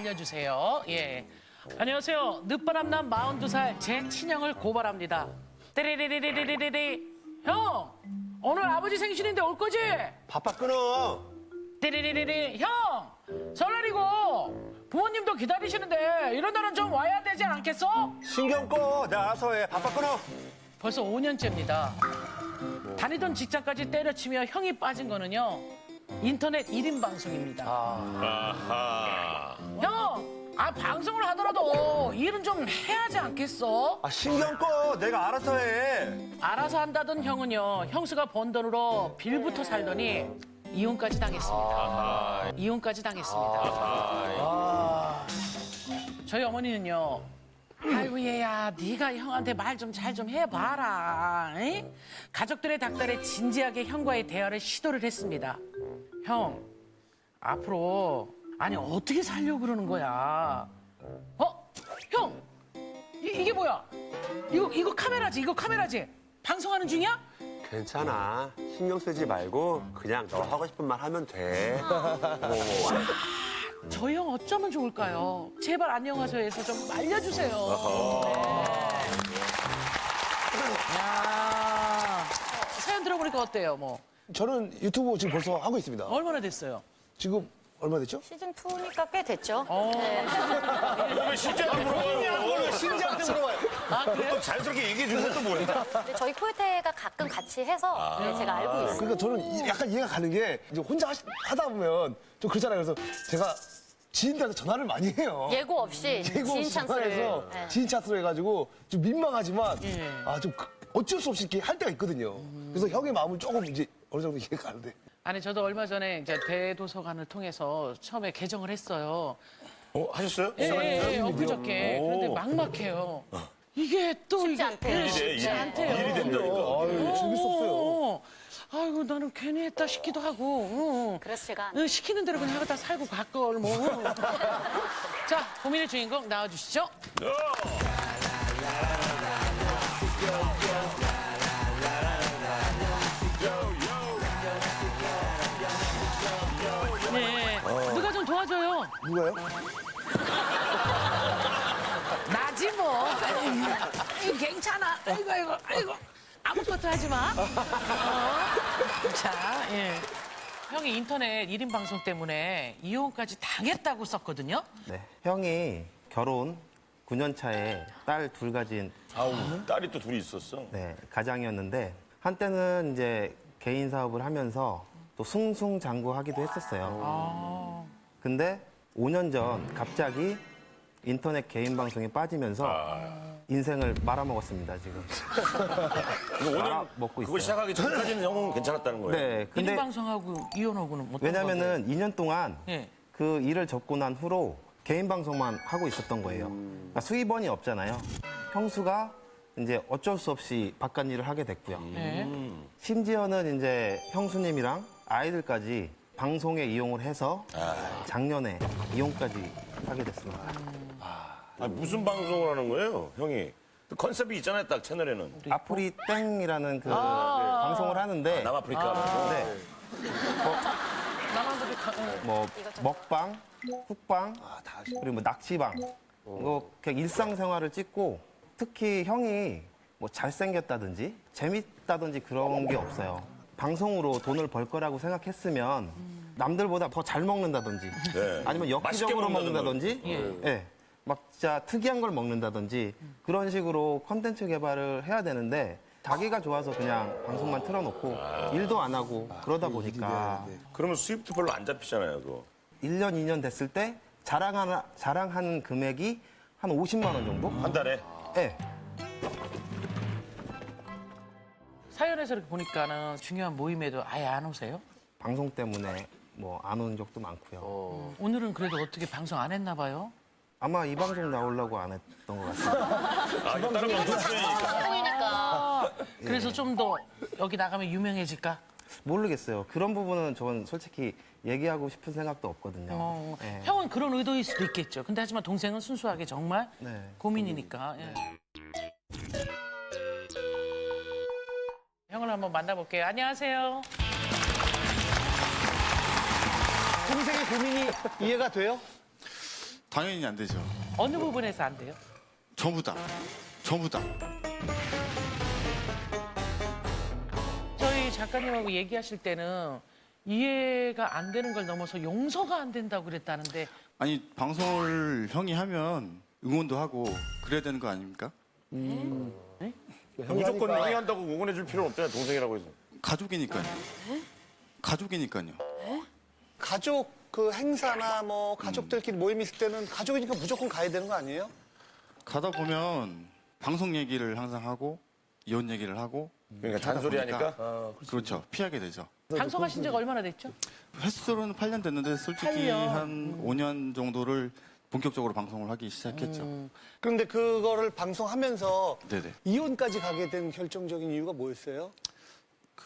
알려주세요. 예. 안녕하세요. 늦바람난 42살 제 친형을 고발합니다. 띠리리리리리리리. 형, 오늘 아버지 생신인데 올 거지? 바빠 끊어. 띠리리리리. 형, 설날이고 부모님도 기다리시는데 이런 날은 좀 와야 되지 않겠어? 신경 꺼. 내가 알아서 해. 바빠 끊어. 벌써 5년째입니다. 다니던 직장까지 때려치며 형이 빠진 거는요. 인터넷 1인 방송입니다. 형, 방송을 하더라도 일은 좀 해야 하지 않겠어? 신경 꺼. 내가 알아서 해. 알아서 한다던 형은요. 형수가 번 돈으로 빌부터 살더니 이혼까지 당했습니다. 이혼까지 당했습니다. 저희 어머니는요. 아이고 얘야 네가 형한테 말 좀 잘 좀 해봐라. 에? 가족들의 닥달에 진지하게 형과의 대화를 시도를 했습니다. 형 앞으로 아니 어떻게 살려고 그러는 거야? 형 이게 뭐야? 이거 카메라지? 이거 카메라지? 방송하는 중이야? 괜찮아. 신경 쓰지 말고 그냥 너 하고 싶은 말 하면 돼. 저 형 어쩌면 좋을까요? 제발 안녕하세요에서 좀 알려주세요. 네. 야, 사연 들어보니까 어때요? 뭐 저는 유튜브 지금 벌써 하고 있습니다. 얼마나 됐어요? 지금 얼마 됐죠? 시즌 2니까 꽤 됐죠. 왜 신장한테 물어봐요? 신지한테 물어봐요. 아 그래요? 또 자연스럽게 얘기해 주는 것도 뭐야? 근데 저희 코요태가 가끔 같이 해서 네, 제가 알고 있어요. 그러니까 저는 약간 이해가 가는 게 이제 혼자 하다 보면 좀 그렇잖아요. 그래서 제가 지인들한테 전화를 많이 해요. 예고 없이 예고 지인 없이 찬스를. 전화해서 네. 지인 찬스로 해가지고 좀 민망하지만 예. 좀 어쩔 수 없이 이렇게 할 때가 있거든요. 그래서 형의 마음을 조금 이제 어느 정도 이해가 가는데. 아니 저도 얼마 전에 이제 대도서관을 통해서 처음에 개정을 했어요. 하셨어요? 예, 엊그저께. 그런데 막막해요. 이게 또 쉽지 이게 않대요. 일이 돼, 쉽지 일이. 않대요. 일이 된다니까. 아유, 즐길 수 없어요. 아이고 나는 괜히 했다 싶기도 하고. 그래서 제가 안 시키는 대로 그냥 하다 살고 갈걸 뭐. 자 고민의 주인공 나와주시죠. 네, 누가 좀 도와줘요. 누가요? 나지 뭐. 아이고, 괜찮아. 아이고. 아무것도 하지 마. 자, 예. 형이 인터넷 1인 방송 때문에 이혼까지 당했다고 썼거든요. 네, 형이 결혼 9년 차에 딸 둘 가진 아우, 딸이 또 둘이 있었어. 가장이었는데 한때는 이제 개인 사업을 하면서 또 승승장구하기도 했었어요. 근데 5년 전 갑자기 인터넷 개인 방송에 빠지면서 인생을 말아먹었습니다, 지금. 이거 오늘 말아먹고 그거 있어요. 시작하기 전까지는 형은 괜찮았다는 거예요. 네, 1인 근데 방송하고 이혼하고는 어떤 왜냐면은 2년 동안 예. 그 일을 접고 난 후로 개인 방송만 하고 있었던 거예요. 그러니까 수입원이 없잖아요. 형수가 이제 어쩔 수 없이 바깥 일을 하게 됐고요. 예. 심지어는 이제 형수님이랑 아이들까지 방송에 이용을 해서 작년에 이용까지 하게 됐습니다. 아니, 무슨 방송을 하는 거예요, 형이? 컨셉이 있잖아요, 딱 채널에는. 아프리 땡이라는 그 방송을 하는데 남아프리카 방송. 네, 남한들이 뭐 먹방, 쿡방, 그리고 뭐 낚시방, 이거 그냥 일상생활을 찍고 특히 형이 뭐 잘생겼다든지 재밌다든지 그런 게 없어요. 방송으로 돈을 벌 거라고 생각했으면 남들보다 더 잘 먹는다든지 네. 아니면 맛있게 엽기적으로 먹는다든지. 먹는다든지 막 진짜 특이한 걸 먹는다든지 그런 식으로 컨텐츠 개발을 해야 되는데 자기가 좋아서 그냥 방송만 틀어놓고 일도 안 하고 그러다 보니까 그러면 수입도 별로 안 잡히잖아요, 그거. 1년, 2년 됐을 때 자랑하는 금액이 한 50만 원 정도? 한 달에. 네. 사연에서 이렇게 보니까는 중요한 모임에도 아예 안 오세요? 방송 때문에 뭐 안 온 적도 많고요. 오늘은 그래도 어떻게 방송 안 했나 봐요? 아마 이 방송 나오려고 안 했던 것 같아요. 아, 이거 다른 방송 출연이니까. 방송이니까. 그래서 좀 더 여기 나가면 유명해질까? 모르겠어요. 그런 부분은 저는 솔직히 얘기하고 싶은 생각도 없거든요. 네. 형은 그런 의도일 수도 있겠죠. 근데 하지만 동생은 순수하게 정말 네. 고민이니까. 예. 형을 한번 만나볼게요. 안녕하세요. 동생의 고민이 이해가 돼요? 당연히 안 되죠. 어느 부분에서 안 돼요? 전부 다. 전부 다. 저희 작가님하고 얘기하실 때는 이해가 안 되는 걸 넘어서 용서가 안 된다고 그랬다는데 아니, 방송을 형이 하면 응원도 하고 그래야 되는 거 아닙니까? 무조건 형이 한다고 응원해 줄 필요는 없잖아요. 동생이라고 해서. 가족이니까요. 가족이니까요. 가족 그 행사나 뭐 가족들끼리 모임 있을 때는 가족이니까 무조건 가야 되는 거 아니에요? 가다 보면 방송 얘기를 항상 하고 이혼 얘기를 하고 그러니까 잔소리 하니까. 그렇죠. 피하게 되죠. 방송하신 지가 얼마나 됐죠? 횟수로는 8년 됐는데 솔직히 8년. 한 5년 정도를 본격적으로 방송을 하기 시작했죠. 그런데 그거를 방송하면서 네네. 이혼까지 가게 된 결정적인 이유가 뭐였어요?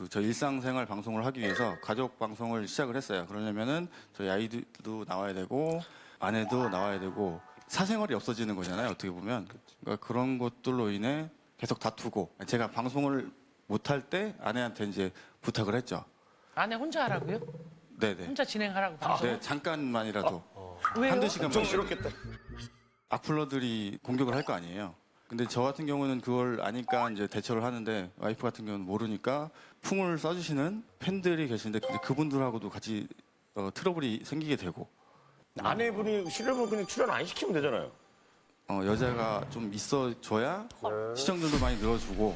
저 일상생활 방송을 하기 위해서 가족 방송을 시작을 했어요. 그러려면은 저희 아이들도 나와야 되고 아내도 나와야 되고 사생활이 없어지는 거잖아요. 어떻게 보면 그러니까 그런 것들로 인해 계속 다투고 제가 방송을 못할 때 아내한테 이제 부탁을 했죠. 아내 혼자 하라고요? 네네. 혼자 진행하라고 방송? 네, 잠깐만이라도 왜요? 한두 시간만. 좀 싫었겠다. 악플러들이 공격을 할 거 아니에요. 근데 저 같은 경우는 그걸 아니까 이제 대처를 하는데 와이프 같은 경우는 모르니까 풍을 써주시는 팬들이 계신데 이제 그분들하고도 같이 트러블이 생기게 되고 아내분이 싫으면 그냥 출연 안 시키면 되잖아요. 여자가 좀 있어줘야 시청률도 많이 늘어주고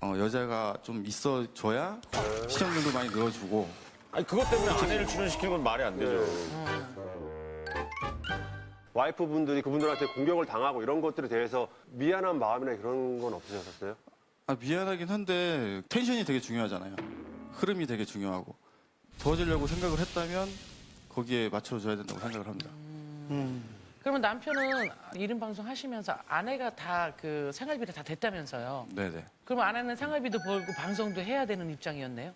여자가 좀 있어줘야 시청률도 많이 늘어주고 아니 그것 때문에 아내를 출연시키는 건 말이 안 되죠. 와이프분들이 그분들한테 공격을 당하고 이런 것들에 대해서 미안한 마음이나 그런 건 없으셨어요? 미안하긴 한데 텐션이 되게 중요하잖아요. 흐름이 되게 중요하고 도와주려고 생각을 했다면 거기에 맞춰줘야 된다고 생각을 합니다. 그러면 남편은 이른 방송 하시면서 아내가 다 그 생활비를 다 댔다면서요? 네네. 그럼 아내는 생활비도 벌고 방송도 해야 되는 입장이었네요?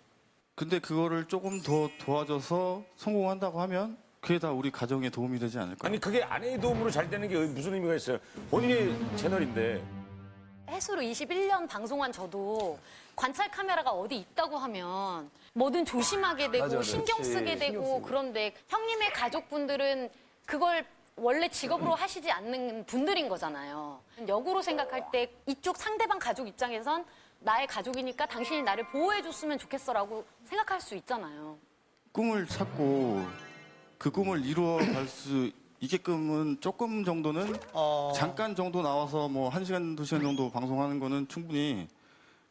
근데 그거를 조금 더 도와줘서 성공한다고 하면 그게 다 우리 가정에 도움이 되지 않을까요? 아니 그게 아내의 도움으로 잘 되는 게 무슨 의미가 있어요? 본인의 채널인데. 해수로 21년 방송한 저도 관찰 카메라가 어디 있다고 하면 뭐든 조심하게 되고 맞아, 맞아. 신경 쓰게 되고 그런데 형님의 가족분들은 그걸 원래 직업으로 하시지 않는 분들인 거잖아요. 역으로 생각할 때 이쪽 상대방 가족 입장에선 나의 가족이니까 당신이 나를 보호해줬으면 좋겠어라고 생각할 수 있잖아요. 꿈을 찾고 그 꿈을 이루어갈 수 있게끔은 조금 정도는 잠깐 정도 나와서 뭐 1시간, 2시간 정도 방송하는 거는 충분히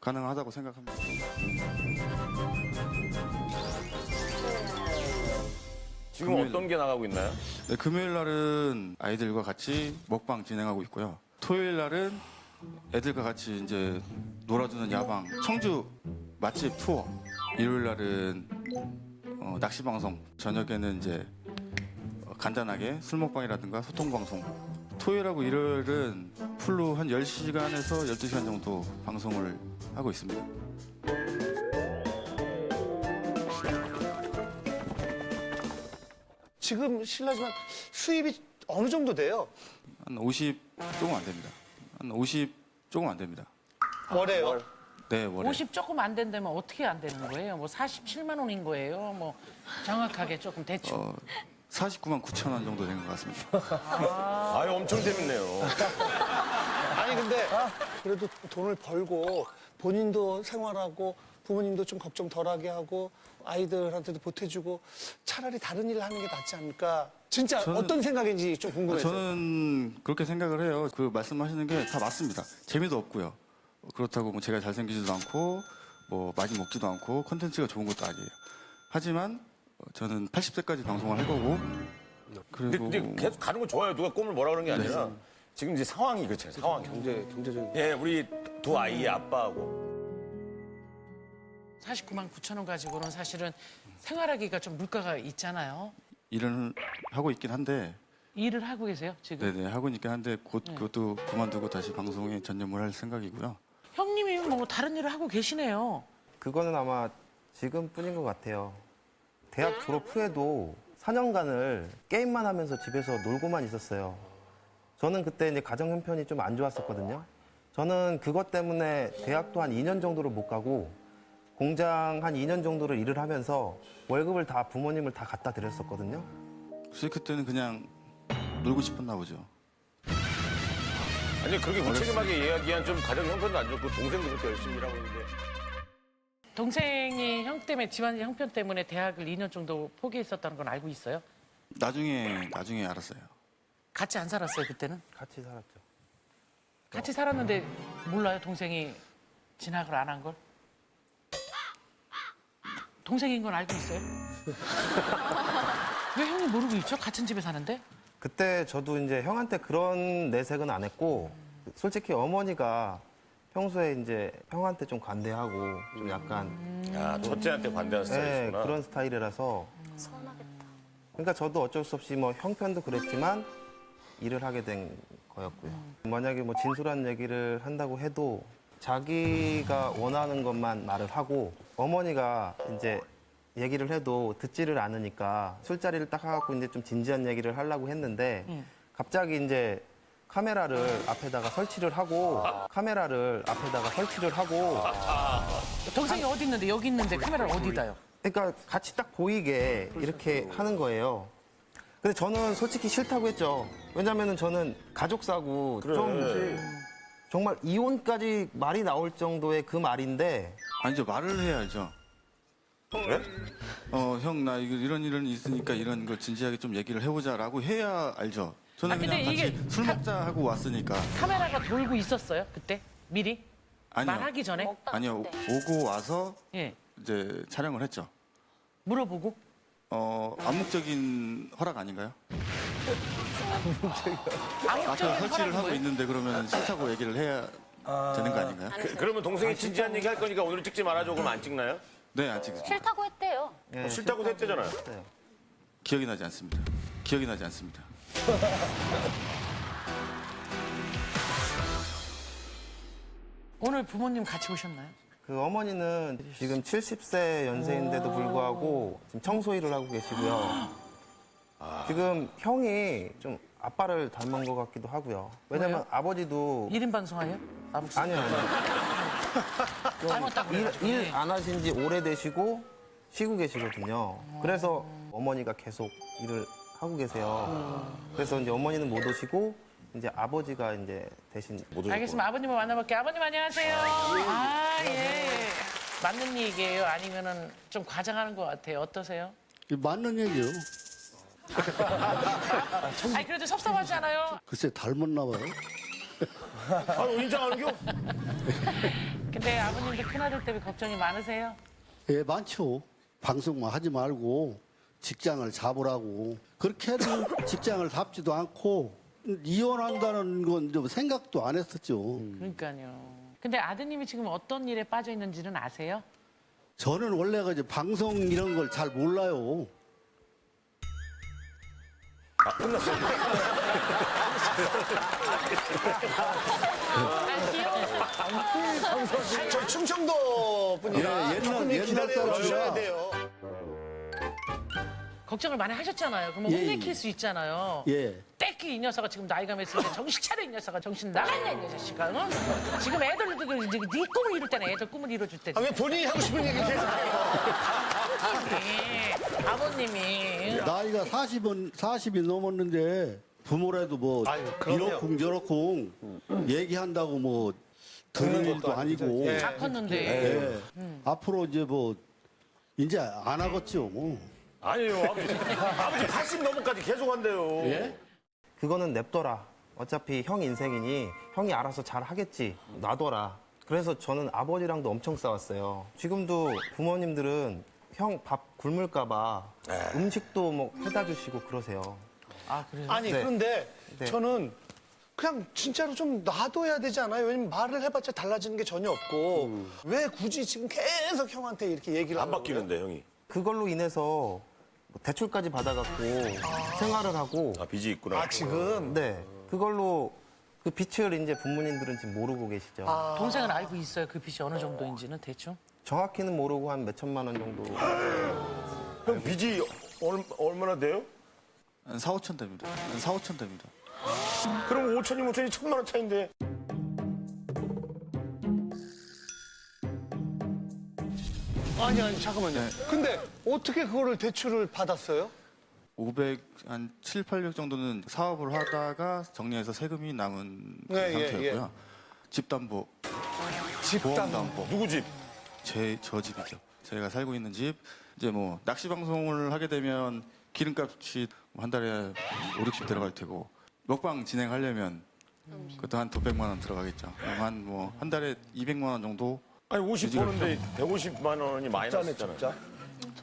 가능하다고 생각합니다. 지금 어떤 게 나가고 있나요? 네, 금요일 날은 아이들과 같이 먹방 진행하고 있고요. 토요일 날은 애들과 같이 이제 놀아주는 야방, 청주 맛집 투어. 일요일 날은 낚시 방송. 저녁에는 이제 간단하게 술 먹방이라든가 소통 방송. 토요일하고 일요일은 풀로 한 10시간에서 12시간 정도 방송을 하고 있습니다. 지금 실례지만 수입이 어느 정도 돼요? 한 50 조금 안 됩니다. 한 50 조금 안 됩니다. 월에요? 네, 월에. 50 조금 안 된다면 어떻게 안 되는 거예요? 뭐 47만 원인 거예요? 뭐 정확하게 조금 대충. 49만 9천 원 정도 된 것 같습니다. 아유 엄청 재밌네요. 아니 근데 그래도 돈을 벌고 본인도 생활하고 부모님도 좀 걱정 덜하게 하고 아이들한테도 보태주고 차라리 다른 일을 하는 게 낫지 않을까. 진짜 어떤 생각인지 좀 궁금해서. 저는 그렇게 생각을 해요. 그 말씀하시는 게 다 맞습니다. 재미도 없고요. 그렇다고 뭐 제가 잘생기지도 않고 뭐 많이 먹지도 않고 컨텐츠가 좋은 것도 아니에요. 하지만 저는 80세까지 방송을 할 거고 그리고 근데 계속 가는 건 좋아요. 누가 꿈을 뭐라 그런 게 아니라 지금 이제 상황이 그렇잖아요. 상황이. 경제적인. 예, 우리 두 아이의 아빠하고 49만 9천 원 가지고는 사실은 생활하기가 좀 물가가 있잖아요. 일은 하고 있긴 한데 일을 하고 계세요, 지금? 네네 하고 있긴 한데 곧 그것도 그만두고 다시 방송에 전념을 할 생각이고요. 형님이 뭐 다른 일을 하고 계시네요. 그거는 아마 지금뿐인 것 같아요. 대학 졸업 후에도 4년간을 게임만 하면서 집에서 놀고만 있었어요. 저는 그때 이제 가정 형편이 좀 안 좋았었거든요. 저는 그것 때문에 대학도 한 2년 정도를 못 가고 공장 한 2년 정도를 일을 하면서 월급을 다 부모님을 다 갖다 드렸었거든요. 그래서 그때는 그냥 놀고 싶었나 보죠. 아니 그렇게 무책임하게 이야기한 좀 가정 형편도 안 좋고 동생도 그렇게 열심히 일하고 있는데. 동생이 형 때문에 집안 형편 때문에 대학을 2년 정도 포기했었다는 건 알고 있어요? 나중에 알았어요. 같이 안 살았어요 그때는? 같이 살았죠. 같이 살았는데 몰라요 동생이 진학을 안 한 걸? 동생인 건 알고 있어요? 왜 형이 모르고 있죠? 같은 집에 사는데? 그때 저도 이제 형한테 그런 내색은 안 했고 솔직히 어머니가 평소에 이제 형한테 좀 관대하고 좀 약간 야 첫째한테 관대한 네, 스타일이구나. 그런 스타일이라서 서운하겠다. 그러니까 저도 어쩔 수 없이 뭐 형편도 그랬지만 일을 하게 된 거였고요. 만약에 뭐 진솔한 얘기를 한다고 해도 자기가 원하는 것만 말을 하고 어머니가 이제 얘기를 해도 듣지를 않으니까 술자리를 딱 하고 이제 좀 진지한 얘기를 하려고 했는데 갑자기 이제 카메라를 앞에다가 설치를 하고 동생이 어디 있는데 여기 있는데 카메라를 어디다요? 그러니까 같이 딱 보이게 이렇게 하는 거예요. 근데 저는 솔직히 싫다고 했죠. 왜냐면은 저는 가족사고 좀 정말 이혼까지 말이 나올 정도의 그 말인데 아니죠, 말을 해야죠. 그래? 형, 나 이런 일은 있으니까 이런 걸 진지하게 좀 얘기를 해보자라고 해야 알죠. 저는 아, 근데 그냥 같이 이게 술 먹자 하고 왔으니까. 카메라가 돌고 있었어요 그때? 미리? 아니요. 말하기 전에? 아니요, 오고 와서 예. 이제 촬영을 했죠. 물어보고? 암묵적인 허락 아닌가요? 앞에 암묵적인 설치를 허락은 하고 뭐예요? 있는데 그러면 싫다고 얘기를 해야 되는 거 아닌가요? 그러면 동생이 진지한 얘기 할 거니까 오늘 찍지 말아줘. 그럼 안 찍나요? 네, 안 찍습니다. 싫다고 했대요. 싫다고 했대잖아요. 기억이 나지 않습니다. 기억이 나지 않습니다. 오늘 부모님 같이 오셨나요? 그 어머니는 지금 70세 연세인데도 불구하고 지금 청소 일을 하고 계시고요. 지금 형이 좀 아빠를 닮은 것 같기도 하고요. 왜냐면 왜요? 아버지도 1인 방송하요? 아버지. 아니요. 닮았다고 그래가지고. 일 안 하신 지 오래되시고 쉬고 계시거든요. 그래서 어머니가 계속 일을 하고 계세요. 그래서 이제 어머니는 못 오시고 이제 아버지가 이제 대신 알겠습니다. 아버님을 만나볼게요. 아버님 안녕하세요. 아, 예. 맞는 얘기예요? 아니면은 좀 과장하는 것 같아요. 어떠세요? 맞는 얘기요. 아니, 그래도 섭섭하지 않아요? 글쎄 닮았나 봐요. 아, 인정하는겨? 근데 아버님도 큰아들 때문에 걱정이 많으세요? 예, 많죠. 방송만 하지 말고 직장을 잡으라고. 그렇게 해도 직장을 잡지도 않고 이혼한다는 건 좀 생각도 안 했었죠. 그러니까요. 근데 아드님이 지금 어떤 일에 빠져 있는지는 아세요? 저는 원래가 이제 방송 이런 걸 잘 몰라요. 저 충청도 분이라 조금 옛날 기다려주셔야 사람이라. 돼요. 걱정을 많이 하셨잖아요. 그러면 예, 혼내킬 예. 수 있잖아요. 예. 떼끼 이 녀석아 지금 나이가 몇 살인데 정신 차려 이 녀석아 정신 나갔냐 이 녀석아. 응? 지금 애들도 네 꿈을 이룰 때는 애들 꿈을 이뤄줄 때지. 아, 왜 본인이 하고 싶은 얘기 계속 해요? 아버님이 나이가 40이 넘었는데 부모라도 뭐 아유, 그럼요. 이러쿵 저러쿵 얘기한다고 뭐 듣는 일도 아니고. 예. 다 컸는데 예. 앞으로 이제 뭐 이제 안 하겠죠 뭐. 아니요, 아버지 80 넘어까지 계속 한대요. 예? 그거는 냅둬라. 어차피 형 인생이니 형이 알아서 잘 하겠지. 놔둬라. 그래서 저는 아버지랑도 엄청 싸웠어요. 지금도 부모님들은 형 밥 굶을까봐 음식도 뭐 해다 주시고 그러세요. 아 그래요? 아니, 네. 그런데 네. 저는 그냥 진짜로 좀 놔둬야 되지 않아요? 왜냐면 말을 해봤자 달라지는 게 전혀 없고 왜 굳이 지금 계속 형한테 이렇게 얘기를 안 하는 바뀌는데, 형이. 그걸로 인해서 뭐 대출까지 받아갖고 생활을 하고 아, 빚이 있구나. 아, 지금? 네 그걸로 그 빚을 이제 부모님들은 지금 모르고 계시죠. 동생은 알고 있어요. 그 빚이 어느 정도인지는 대충. 정확히는 모르고 한 몇 천만 원 정도. 형 빚이 얼마나 돼요? 한 4, 5천 됩니다. 한 4, 5천 됩니다. 그럼 5천이면 5천이 1,000만 원 차인데. 아니, 잠깐만요. 근데 어떻게 그거를 대출을 받았어요? 한 7, 800 정도는 사업을 하다가 정리해서 세금이 남은 그 네, 예, 상태였고요. 집담보, 집담보. 보험담보. 누구 집? 저 집이죠. 제가 살고 있는 집. 이제 뭐 낚시 방송을 하게 되면 기름값이 한 달에 5, 60 들어갈 테고 먹방 진행하려면 그것도 한 200만 원 들어가겠죠. 한 달에 200만 원 정도. 아니 50 유지가 버는데 150만 원이 마이너스잖아요. 진짜.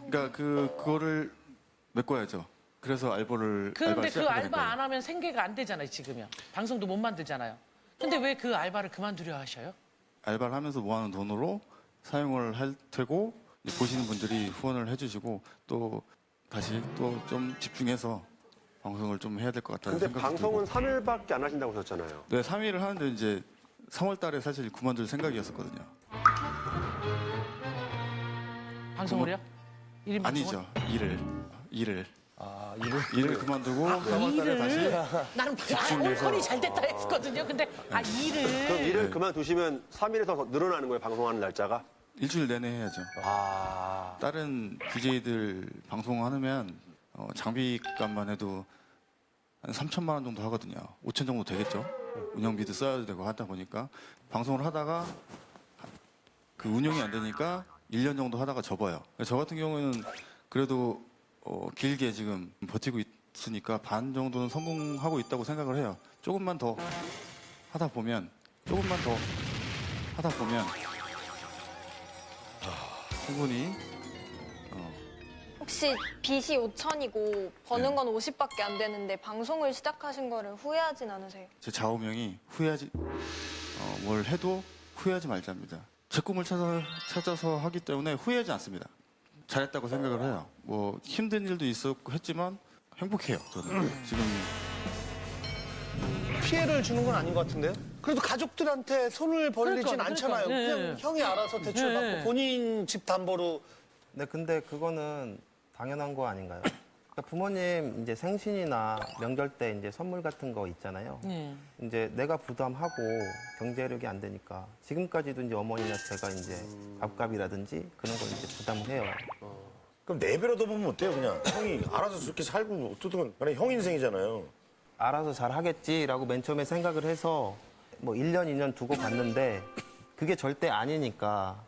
그러니까 그거를 메꿔야죠. 그래서 알바를 근데 그 시작하게 된 알바 거예요. 안 하면 생계가 안 되잖아요, 지금요. 방송도 못 만들잖아요. 근데 왜 그 알바를 그만두려 하셔요? 알바를 하면서 모아놓은 돈으로 사용을 할 테고 이제 보시는 분들이 후원을 해주시고 또 다시 또 좀 집중해서 방송을 좀 해야 될 것 같다는 근데 생각이 방송은 들고. 3일밖에 안 하신다고 하셨잖아요. 네, 3일을 하는데 이제 3월 달에 사실 그만둘 생각이었었거든요. 방송을요? 일인 방송을? 아니죠. 일을 일을 그만두고 아, 3월 달에 다시 나는 집중해서. 폰이 잘 됐다 했거든요. 근데 그럼 일을 그만두시면 3일에서 더 늘어나는 거예요, 방송하는 날짜가? 일주일 내내 해야죠. 다른 DJ들 방송하면 장비값만 해도 한 3천만 원 정도 하거든요. 5천 정도 되겠죠. 운영비도 써야 되고 하다 보니까 방송을 하다가 그 운영이 안 되니까 1년 정도 하다가 접어요. 저 같은 경우에는 그래도 길게 지금 버티고 있으니까 반 정도는 성공하고 있다고 생각을 해요. 조금만 더 하다 보면 충분히 혹시 빚이 5천이고 버는 건 50밖에 안 되는데 방송을 시작하신 거를 후회하진 않으세요? 제 좌우명이 뭘 해도 후회하지 말자입니다. 제 꿈을 찾아서 하기 때문에 후회하지 않습니다. 잘했다고 생각을 해요. 뭐 힘든 일도 있었고 했지만 행복해요. 저는 지금 피해를 주는 건 아닌 것 같은데요? 그래도 가족들한테 손을 벌리진 그러니까, 않잖아요. 그러니까. 그냥 네. 형이 알아서 대출 네. 받고 본인 집 담보로. 네, 근데 그거는 당연한 거 아닌가요? 그러니까 부모님 이제 생신이나 명절 때 이제 선물 같은 거 있잖아요. 네. 이제 내가 부담하고 경제력이 안 되니까 지금까지도 이제 어머니나 제가 이제 밥값이라든지 그런 걸 이제 부담을 해요. 그럼 4배로 더 보면 어때요, 그냥? 형이 알아서 저렇게 살고 어떻든 간에 형 인생이잖아요. 알아서 잘 하겠지라고 맨 처음에 생각을 해서 뭐 1년, 2년 두고 갔는데 그게 절대 아니니까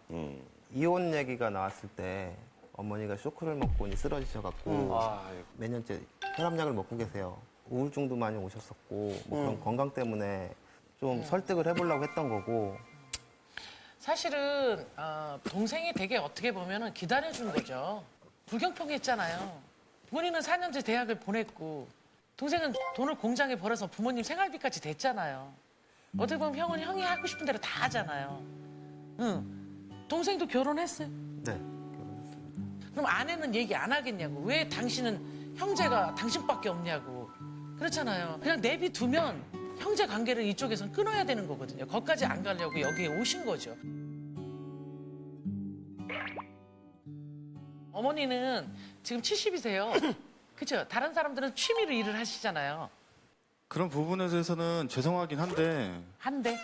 이혼 얘기가 나왔을 때 어머니가 쇼크를 먹고 이제 쓰러지셔갖고 몇 년째 혈압약을 먹고 계세요. 우울증도 많이 오셨었고 뭐 그런 건강 때문에 좀 설득을 해보려고 했던 거고. 사실은 동생이 되게 어떻게 보면은 기다려준 거죠. 불경통했잖아요. 본인은 4년제 대학을 보냈고 동생은 돈을 공장에 벌어서 부모님 생활비까지 댔잖아요. 어떻게 보면 형은 형이 하고 싶은 대로 다 하잖아요. 응. 동생도 결혼했어요. 네. 그럼 아내는 얘기 안 하겠냐고. 왜 당신은 형제가 당신밖에 없냐고. 그렇잖아요. 그냥 내비두면 형제 관계를 이쪽에선 끊어야 되는 거거든요. 거기까지 안 가려고 여기에 오신 거죠. 어머니는 지금 70이세요. 그렇죠? 다른 사람들은 취미로 일을 하시잖아요. 그런 부분에 대해서는 죄송하긴 한데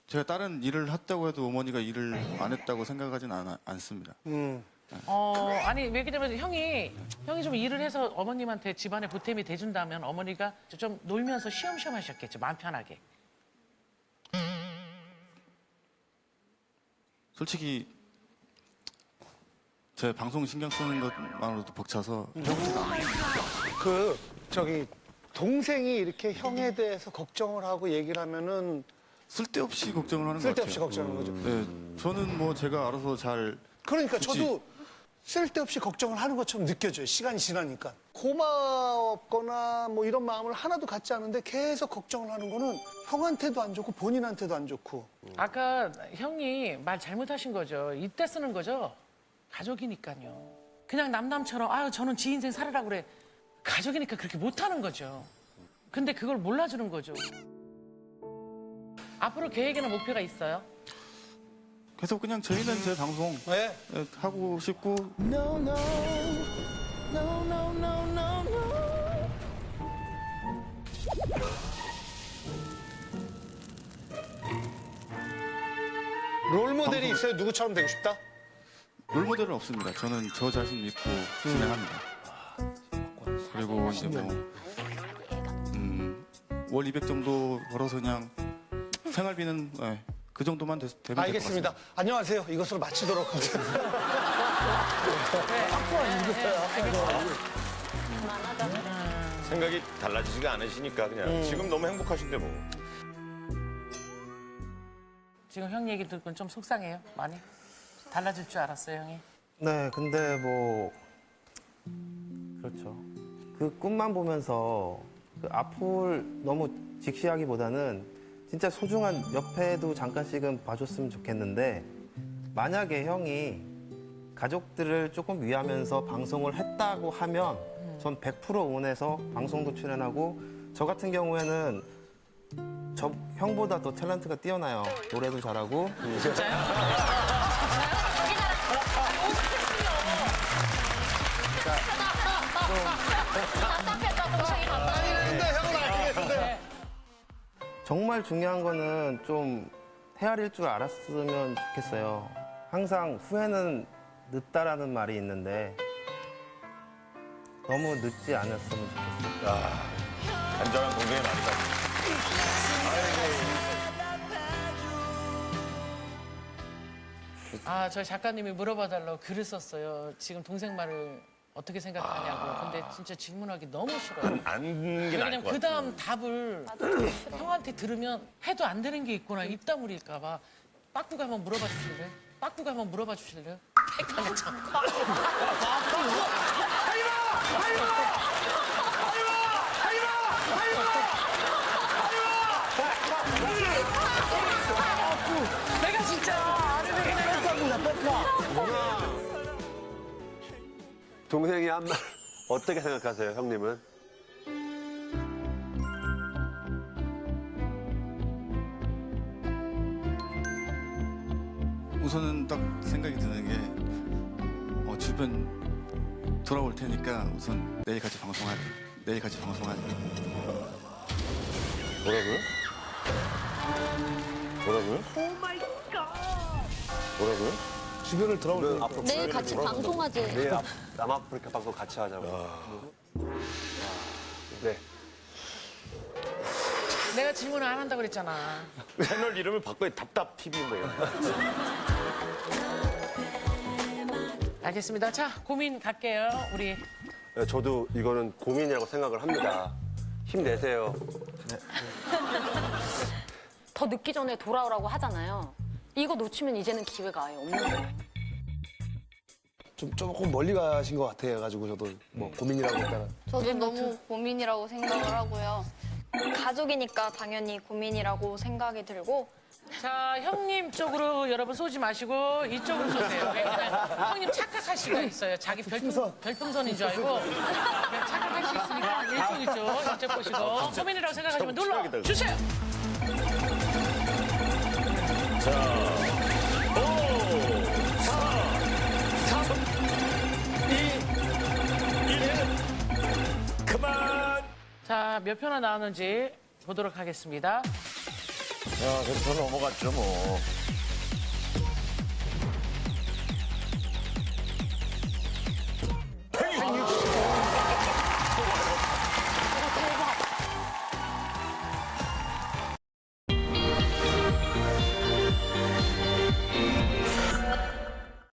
제가 다른 일을 했다고 해도 어머니가 일을 안 했다고 생각하진 않습니다. 아니 왜 그러냐면 형이 좀 일을 해서 어머님한테 집안에 보탬이 돼준다면 어머니가 좀 놀면서 쉬엄쉬엄 하셨겠죠. 마음 편하게. 솔직히 제 방송 신경 쓰는 것만으로도 벅차서 해보지도 않아요. 동생이 이렇게 형에 대해서 걱정을 하고 얘기를 하면은 쓸데없이 걱정을 하는 것 같아요. 쓸데없이 걱정하는 거죠. 네, 저는 뭐 제가 알아서 잘 그러니까 굳이. 저도 쓸데없이 걱정을 하는 것처럼 느껴져요. 시간이 지나니까. 고맙거나 뭐 이런 마음을 하나도 갖지 않은데 계속 걱정을 하는 거는 형한테도 안 좋고 본인한테도 안 좋고. 아까 형이 말 잘못하신 거죠. 이때 쓰는 거죠. 가족이니까요. 그냥 남남처럼 아유 저는 지 인생 살으라고 그래. 가족이니까 그렇게 못하는 거죠. 근데 그걸 몰라주는 거죠. 앞으로 계획이나 목표가 있어요? 계속 그냥 저희는 제 방송 네. 하고 싶고 롤모델이 있어요? 누구처럼 되고 싶다? 롤모델은 없습니다. 저는 저 자신 믿고 진행합니다. 그리고 이제 뭐 월 200 정도 벌어서 그냥 생활비는 그 정도만 되면 될 것 같습니다. 알겠습니다. 안녕하세요. 이것으로 마치도록 하겠습니다. 생각이 달라지지가 않으시니까 그냥 지금 너무 행복하신데 뭐. 지금 형 얘기 듣고는 좀 속상해요. 많이 달라질 줄 알았어요, 형이. 네, 근데 뭐 그렇죠. 그 꿈만 보면서 그 앞을 너무 직시하기보다는 진짜 소중한 옆에도 잠깐씩은 봐줬으면 좋겠는데 만약에 형이 가족들을 조금 위하면서 방송을 했다고 하면 전 100% 응원해서 방송도 출연하고 저 같은 경우에는 저 형보다 더 탤런트가 뛰어나요. 노래도 잘하고. 정말 중요한 거는 좀 헤아릴 줄 알았으면 좋겠어요. 항상 후회는 늦다라는 말이 있는데 너무 늦지 않았으면 좋겠어요. 간절한 동생의 말이다. 아, 저 작가님이 물어봐달라고 글을 썼어요. 지금 동생 말을 어떻게 생각하냐고. 근데 진짜 질문하기 너무 싫어요. 안는 게 나을 왜냐면 것 그 같아요. 다음 답을 형한테 들으면 해도 안 되는 게 있구나. 입다물일까 봐. 빠꾸가 한번 물어봐 주실래요? 빠꾸가 한번 물어봐 주실래요? 택하네 참. 내가 진짜 동생이 한 말 어떻게 생각하세요, 형님은? 우선은 딱 생각이 드는 게 주변 돌아올 테니까 우선 내일 같이 방송하자. 뭐라고요? 뭐라고요? 뭐라고요? 주변을 돌아보면 앞으로 내일 같이 방송하지. 내일 남아프리카 방송 같이 하자고. 네. 내가 질문을 안 한다고 그랬잖아. 채널 이름을 바꿔야 답답 TV 뭐 이런 거. 알겠습니다. 자, 고민 갈게요. 우리 네, 저도 이거는 고민이라고 생각을 합니다. 힘내세요. 더 늦기 전에 돌아오라고 하잖아요. 이거 놓치면 이제는 기회가 아예 없는 거예요. 조금 멀리 가신 것 같아가지고 저도 뭐 고민이라고 했다는. 저도 너무 고민이라고 생각을 하고요. 가족이니까 당연히 고민이라고 생각이 들고 자, 형님 쪽으로 여러분 쏘지 마시고 이쪽으로 쏘세요. 왜냐면 형님 착각할 수가 있어요. 자기 별풍선인 줄 알고 그냥 착각할 수 있으니까 이쪽 보시고 고민이라고 생각하시면 눌러 주세요. 자, 5, 4, 3, 2, 1. 그만! 자, 몇 표나 나왔는지 보도록 하겠습니다. 야, 그래서 넘어갔죠, 뭐.